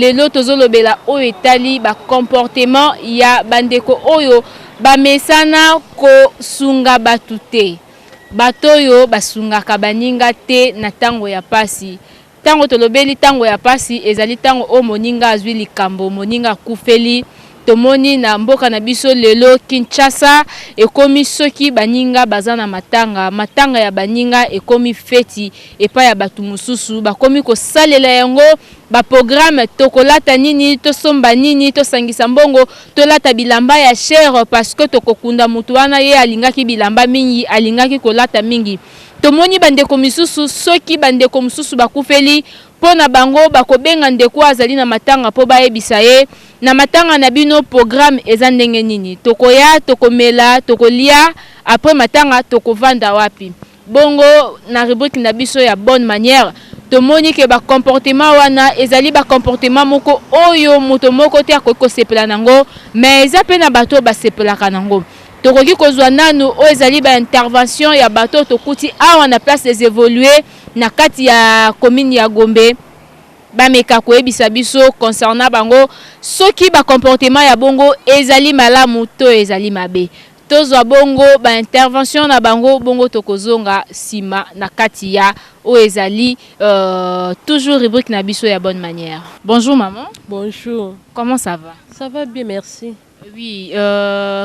lelo tozolobela oyo etali ba comportement ya bandeko oyo ba mesana ko sunga batu te. Bato yo basungaka baninga te na tango ya pasi. Tango tolobeli tango ya pasi ezali tango o moninga azwi likambo moninga kufeli. Tomoni na mboka na biso lelo Kinshasa ekomi soki baninga bazana matanga ya baninga ekomi feti epa ya batu mususu bakomi ko salela yango ba programme tokolata nini to somba nini to sangisa mbongo to lata bilamba ya cher parce que tokokunda mutu wana ye alingaki bilamba mingi alingaki kolata mingi. Tomoni bandeko misusu soki bandeko mususu bakufeli pona bango bakobenga ndeko azali na matanga po bayebisa ye na matanga na bino programme eza ndenge nini tokoya tokomela tokolia après matanga tokovanda wapi bongo na rubrique na biso ya bonne manière tomoni ke ba comportement wana ezali ba comportement moko oyo moto moko te akoki kosepela nango mais eza pe na bato basepelaka nango. Tokoki kozwa nanu o ezali ba intervention ya bato tokuti awa na place des évoluer na kati ya commune ya Gombe ba meka koyebisa biso concernant bango soki ba comportement ya bongo ezali malamu to ezali mabe. Tozwa bongo ba intervention na bango bongo tokozonga sima na kati ya o ezali toujours rubrique na biso ya bonne manière. Bonjour maman. Bonjour. Comment ça va? Ça va bien, merci. Oui,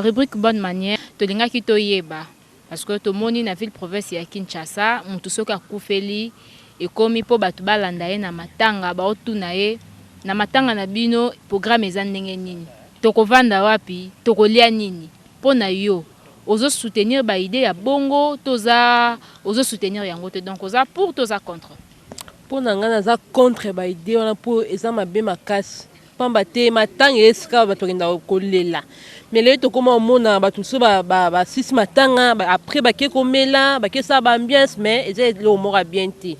rubrique bonne manière. Tolinga ki toyeba parce que to moni na ville province ya Kinshasa, mutu soka kufeli ekomi po batu balanda ye na matanga ba otuna ye na matanga na bino programme eza ndenge nini. Tokovanda wapi, tokolia nini. Pona yo ozo soutenir ba idée ya bongo toza ozo soutenir yango te donc oza pour toza contre. Pona ngana za contre ba idée wana po eza mabe makasi. Pamba te matanga esika bato kenda kolela mais le to koma mona bato so ba six matanga après ba ke komela ba ke sa ba ambiance mais eza le mora bien te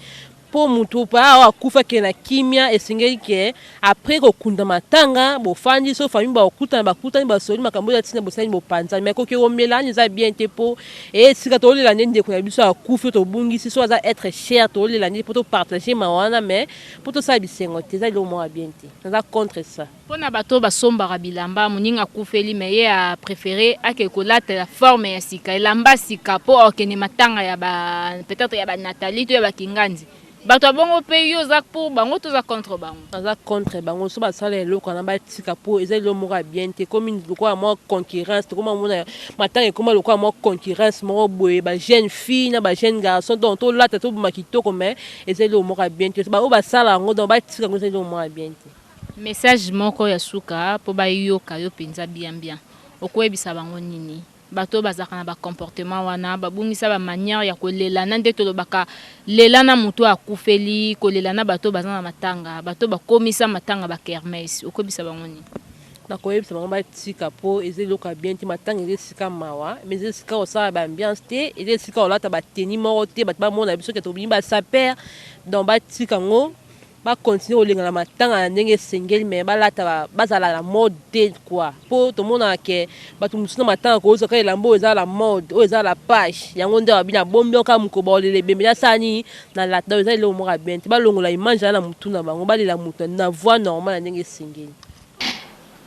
po mutu pa akufa ke na kimia esingeli ke après ko kunda matanga bo fandi so famille ba okuta ba soli makambo ya tina bo sali bo panza mais ko ke komela ni za bien te po et sika to lela ndende ko na biso akufa to bungisi so za être cher to lela ndende po to partager mawana mais po to sa bisengo te za le mora bien te za contre ça. Pona bato basombaka bilamba moninga kufeli mais ye a préféré ake kolata la forme ya sika elamba sika po okene matanga ya ba peut-être ya ba Nathalie to ya ba Kinganzi. Bato bongo pe yo za pour bango to za contre bango. Za contre bango so ba sala eloko na ba tika po eza le mora bien te comme une loko mo concurrence to comme mona matanga comme loko mo concurrence mo boye ba jeune fille na ba jeune garçon donc to lata to makitoko mais eza le mora bien te ba o ba sala ngo donc ba tika ngo eza le mora bien te. Message moko ya suka po ba yoka yo penza bien okoyebisa bango nini bato bazaka na ba comportement wana babungisa ba manière ya kolela na nde tolobaka lela na mutu akufeli kolela na bato bazana matanga bato bakomisa matanga ba kermesse okoyebisa bango nini na koyebisa bango ba tika po ezeloka bien te matanga ezesika mawa mais ezesika osala ba ambiance te ezesika olata ba tenue moko te bato ba mona biso ke tobini ba saper donc ba tika ngo ba continuer olenga na matanga na ndenge sengeli mais balata bazala la mode quoi po to mona ke bato musuna matanga ko ozoka elambo eza la mode o eza la page yango nde babina bombi oka mukoba olele bembe ya sani na lata eza ile omora bien te balongola image na mutu na bango balela mutu na voix normale na ndenge sengeli.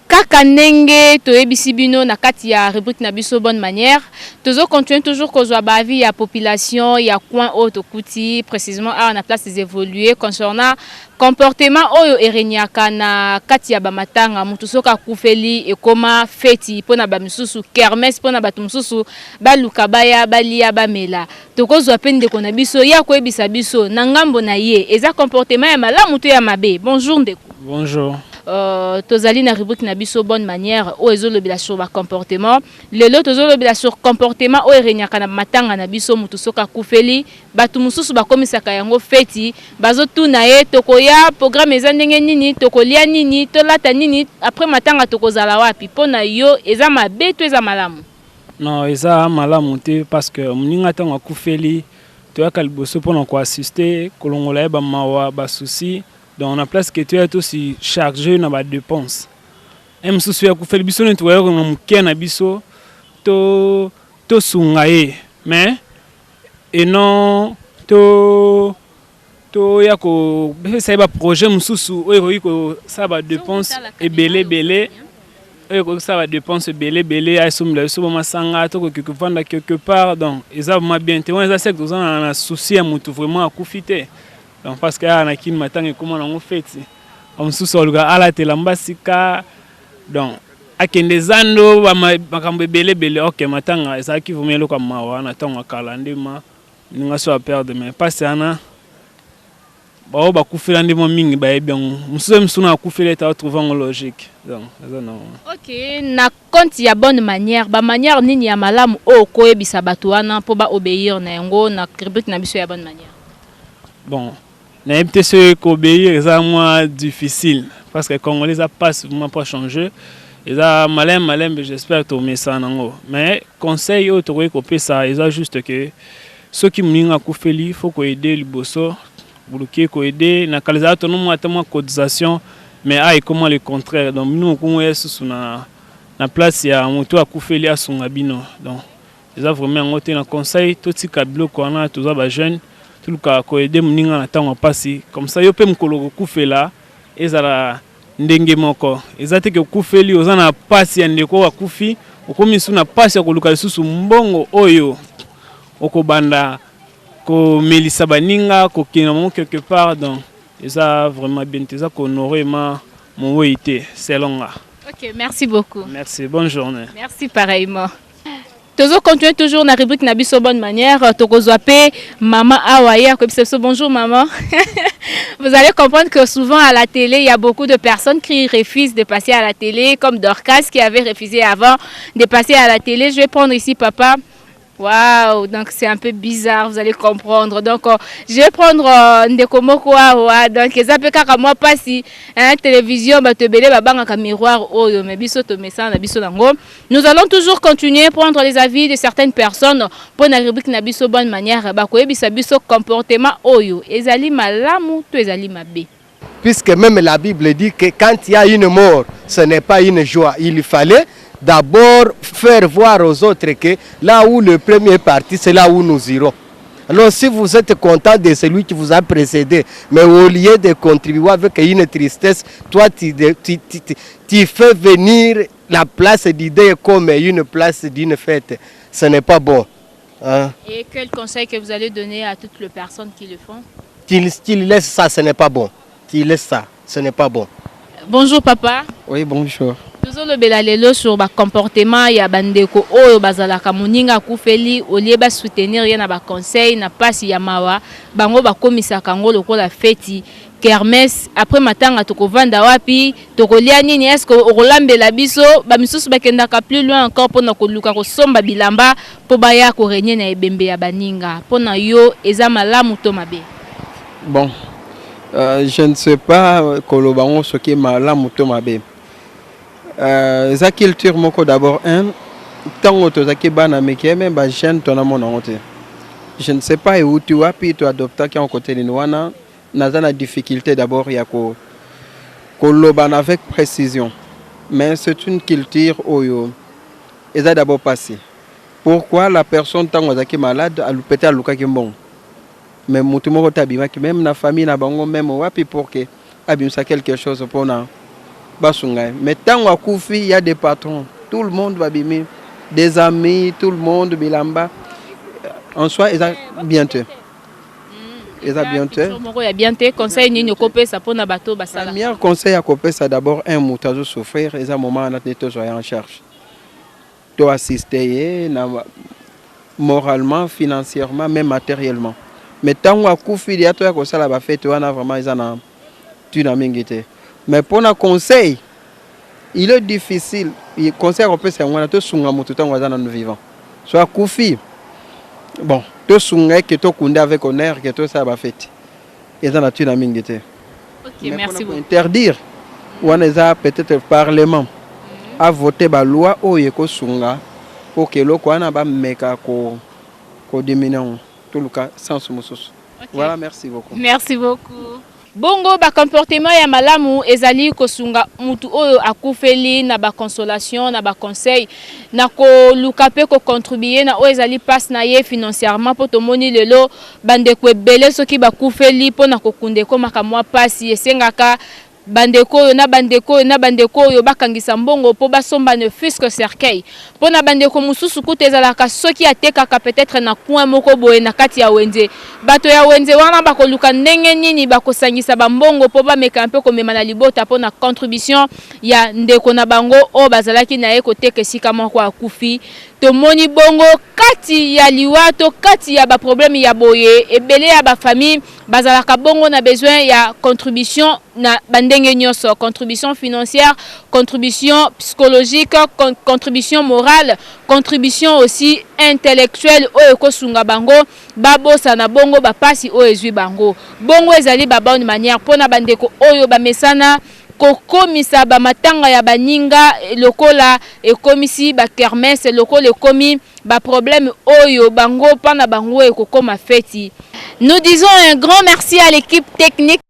Kaka ndenge toyebisi bino na kati ya rubrique na biso bonne manière tozo continuer toujours kozwa ba vie ya population ya coin auto kuti précisément à na place des évoluer concernant comportement oyo erenyaka na kati ya ba matanga mutu soka kufeli ekoma feti pona ba misusu kermesse pona batu misusu baluka baya balia bamela tokozwa pende kona biso ya koyebisa biso na ngambo na ye eza comportement ya malamu to ya mabe. Bonjour ndeko. Bonjour. Tozali na rubrique na biso bonne manière o ezolobela sur ba comportement lelo tozolobela sur comportement o erenyaka na matanga na biso mutu soka kufeli batu mususu bakomisaka yango feti bazotuna ye tokoya programme eza ndenge nini tokolia nini tolata nini après matanga tokozala wapi pona yo eza mabe to eza malamu. Non eza malamu te parce que muninga tanga kufeli toyaka liboso pona ko assister kolongola ba mawa ba souci. Donc on a place que tu es aussi chargé na ba dépense. Souci ya kufeli biso ne toya ko muke na biso to sungaye mais et non to to ya ko ça ba projet mususu oyo ko ça ba dépense belé oyo ça va dépense belé ay somla so masanga to ko vanda quelque part donc ils ma bien te on ça c'est que on a souci à mutu vraiment à kufite donc parce que na kin matanga comment on fait on sous solga ala te lambasika donc akende zando makambo belé OK matanga ça qui vumelo comme mawa na tonga kalandema ninga so perdre mais pas ana ba ba kufela ndimo mingi ba bien musu na kufela ta trouver en logique donc non. OK na compte ya bonne manière ba manière nini ya malamu o ko ebisa bato wana po ba obéir na yango na rubrique na biso ya bonne manière. Bon na MTC ko obéir ça moi difficile parce que congolais ça passe vraiment pas changer et ça malin mais j'espère to mais ça nango mais conseil au to ko pe ça ils a juste que ceux qui mninga kufeli faut ko aider liboso bloquer ko aider na kaliza to no mo cotisation mais comment le contraire donc nous on est sous na place ya moto akufeli asunga bino donc ça vraiment ngote na conseil tout ti kabilo ko na to za ba jeune tout ka ko aider mninga na tango passi comme ça yo pe mkolo kufela ezala ndenge moko ezate ke kufeli ozana passi ya ndeko akufi okomi suna passi ya koluka susu mbongo oyo okobanda ko melisa baninga ko kinamo quelque part donc ça vraiment bien ça qu'on honorer ma mon woité selon là. OK, merci beaucoup. Merci, bonne journée. Merci pareillement. Toujours continuer toujours na rubrique na biso bonne manière tokozwape maman Awaya comme c'est bonjour maman. Vous allez comprendre que souvent à la télé il y a beaucoup de personnes qui refusent de passer à la télé comme Dorcas qui avait refusé avant de passer à la télé. Je vais prendre ici papa. Waouh, donc c'est un peu bizarre, vous allez comprendre. Donc je vais prendre Ndekomoko Awa. Donc ça peut kaka moi pas si hein télévision ba te belé ba banga miroir oyo mais biso to mesa na biso nango. Nous allons toujours continuer prendre les avis de certaines personnes pour na rubrique na biso bonne manière ba ko ebisa biso comportement oyo ezali malamu to ezali mabe. Puisque même la Bible dit que quand il y a une mort, ce n'est pas une joie. Il fallait d'abord faire voir aux autres que là où le premier est parti, c'est là où nous irons. Alors si vous êtes content de celui qui vous a précédé, mais au lieu de contribuer avec une tristesse, toi tu fais venir la place d'idée comme une place d'une fête. Ce n'est pas bon. Hein? Et quel conseil que vous allez donner à toutes les personnes qui le font? Qu'ils laissent ça, ce n'est pas bon. Qu'ils laissent ça, ce n'est pas bon. Bonjour papa. Oui, bonjour. Toujours le belalelo sur le comportement ya bandeko oyo bazalaka moninga kufeli olie ba soutenir ya na ba conseil na pasi ya mawa bango ba komisa kango lokola feti kermesse après matanga tokovanda wapi tokolia nini est-ce que okolambela biso ba misusu bakendaka plus loin encore pona koluka kosomba bilamba po baya ko renye na ebembe ya baninga pona yo eza malamu to mabe. Bon, je ne sais pas kolobango ce qui est malamu to mabe. Za culture moko d'abord tango to zaki bana meke même ba jeune to na mona honte. Je ne sais pas où tu as pu tu adopter qui en côté linwana naza na difficulté d'abord ya ko lobana avec précision. Mais c'est une culture oyo eza d'abord passé. Pourquoi la personne tango zaki malade a peut-être aluka ki bon. Mais mutu moko tabima ki même na famille na bango même wapi pour que abimsa quelque chose pour na mais tant à Koufi, il y a des patrons. Tout le monde va bimer. Des amis, tout le monde, bilamba. En soi, ils ont bientôt. Ils ont bientôt. Il y a bientôt. Conseil ni copé ça pour na bateau basala. Le meilleur conseil à copé ça d'abord un moutazo souffrir. Ils ont un moment à notre en charge. Tu assister moralement, financièrement, même matériellement. Mais tant à Koufi, il y a toi comme ça là bas fait. Tu as vraiment ils en tu n'as mingité. Mais pour un conseil, il est difficile. Le conseil européen, c'est qu'on a tout sunga tout temps dans nous vivants. Soit Koufi, bon, tout sunga que tout kunde avec honneur que tout ça va fait. Et ça n'a tu n'amingité. Ok, merci beaucoup. Interdire, on a peut-être le Parlement à voter la loi au yeko sunga pour que le Kouana ba meka ko diminuer tout le cas sans sous. Voilà, merci beaucoup. Merci beaucoup. bongo ba comportement ya malamu ezali kosunga mutu oyo akufeli na ba consolation na ba conseil na ko lukape ko contribuer na oyo ezali passe na ye financièrement po tomoni lelo bandeko ebele soki bakufeli po na kokunde ko makamwa pasi esengaka bandeko oyo bakangisa mbongo po basomba ne fisque cercueil po na bandeko mususu kuta ezalaka soki atekaka peut-être na coin moko boye na kati ya wenze bato ya wenze wana bakoluka ndenge nini bakosangisa bambongo po bameka mpe komema na libota po na contribution ya ndeko na bango o bazalaki na ye koteka esika moko akufi. Tomoni bongo kati ya liwato kati ya ba problème ya boye ebele ya ba famille bazalaka bongo na besoin ya contribution na bandenge nyoso, contribution financière, contribution psychologique, contribution morale, contribution aussi intellectuelle oyo kosunga bango babosa na bongo bapasi oyo ezwi bango bongo ezali ba bonne manière pona bandeko oyo bamesana kokomisa ba matanga ya baninga lokola ekomisi ba kermesse lokola ekomi ba problème oyo bango pana bango ekokoma feti. Nous disons un grand merci à l'équipe technique